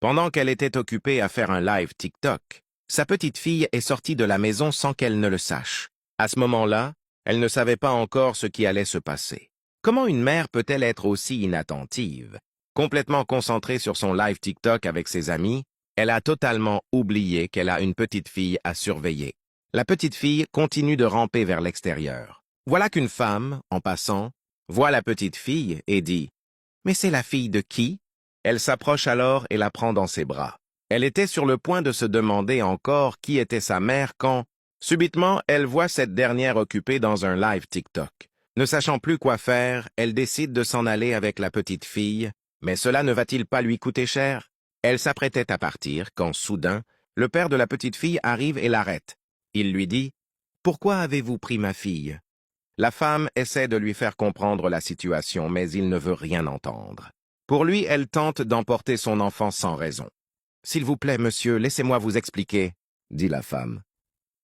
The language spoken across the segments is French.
Pendant qu'elle était occupée à faire un live TikTok, sa petite fille est sortie de la maison sans qu'elle ne le sache. À ce moment-là, elle ne savait pas encore ce qui allait se passer. Comment une mère peut-elle être aussi inattentive? Complètement concentrée sur son live TikTok avec ses amis, elle a totalement oublié qu'elle a une petite fille à surveiller. La petite fille continue de ramper vers l'extérieur. Voilà qu'une femme, en passant, voit la petite fille et dit « Mais c'est la fille de qui ?» Elle s'approche alors et la prend dans ses bras. Elle était sur le point de se demander encore qui était sa mère quand, subitement, elle voit cette dernière occupée dans un live TikTok. Ne sachant plus quoi faire, elle décide de s'en aller avec la petite fille, mais cela ne va-t-il pas lui coûter cher? Elle s'apprêtait à partir quand, soudain, le père de la petite fille arrive et l'arrête. Il lui dit « Pourquoi avez-vous pris ma fille ?» La femme essaie de lui faire comprendre la situation, mais il ne veut rien entendre. Pour lui, elle tente d'emporter son enfant sans raison. « S'il vous plaît, monsieur, laissez-moi vous expliquer, » dit la femme.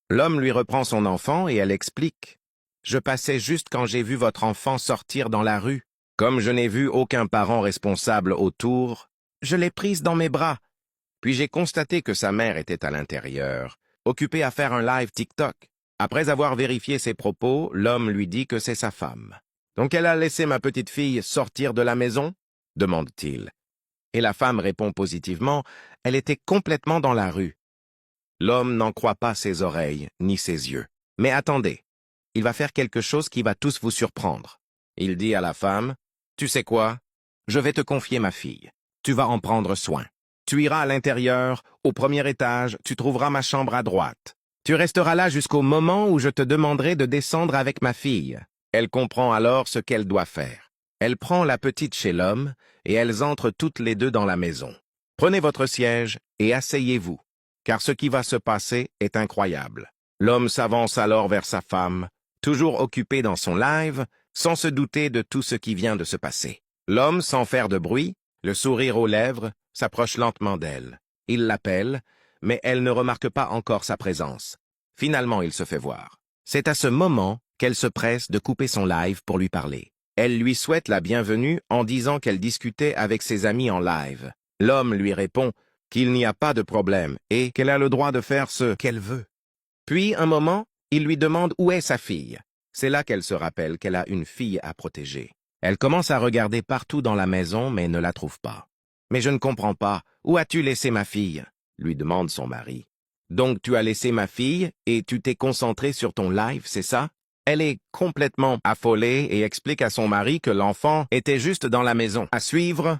L'homme lui reprend son enfant et elle explique. « Je passais juste quand j'ai vu votre enfant sortir dans la rue. Comme je n'ai vu aucun parent responsable autour, je l'ai prise dans mes bras. Puis j'ai constaté que sa mère était à l'intérieur, occupée à faire un live TikTok. Après avoir vérifié ses propos, l'homme lui dit que c'est sa femme. « Donc elle a laissé ma petite fille sortir de la maison ?» demande-t-il. Et la femme répond positivement, « Elle était complètement dans la rue. » L'homme n'en croit pas ses oreilles, ni ses yeux. Mais attendez, il va faire quelque chose qui va tous vous surprendre. Il dit à la femme, « Tu sais quoi? Je vais te confier ma fille. Tu vas en prendre soin. Tu iras à l'intérieur, au premier étage, tu trouveras ma chambre à droite. Tu resteras là jusqu'au moment où je te demanderai de descendre avec ma fille. » Elle comprend alors ce qu'elle doit faire. Elle prend la petite chez l'homme et elles entrent toutes les deux dans la maison. Prenez votre siège et asseyez-vous, car ce qui va se passer est incroyable. L'homme s'avance alors vers sa femme, toujours occupée dans son live, sans se douter de tout ce qui vient de se passer. L'homme, sans faire de bruit, le sourire aux lèvres, s'approche lentement d'elle. Il l'appelle, mais elle ne remarque pas encore sa présence. Finalement, il se fait voir. C'est à ce moment qu'elle se presse de couper son live pour lui parler. Elle lui souhaite la bienvenue en disant qu'elle discutait avec ses amis en live. L'homme lui répond qu'il n'y a pas de problème et qu'elle a le droit de faire ce qu'elle veut. Puis, un moment, il lui demande où est sa fille. C'est là qu'elle se rappelle qu'elle a une fille à protéger. Elle commence à regarder partout dans la maison, mais ne la trouve pas. « Mais je ne comprends pas. Où as-tu laissé ma fille ?» lui demande son mari. « Donc tu as laissé ma fille et tu t'es concentré sur ton live, c'est ça ?» Elle est complètement affolée et explique à son mari que l'enfant était juste dans la maison. À suivre,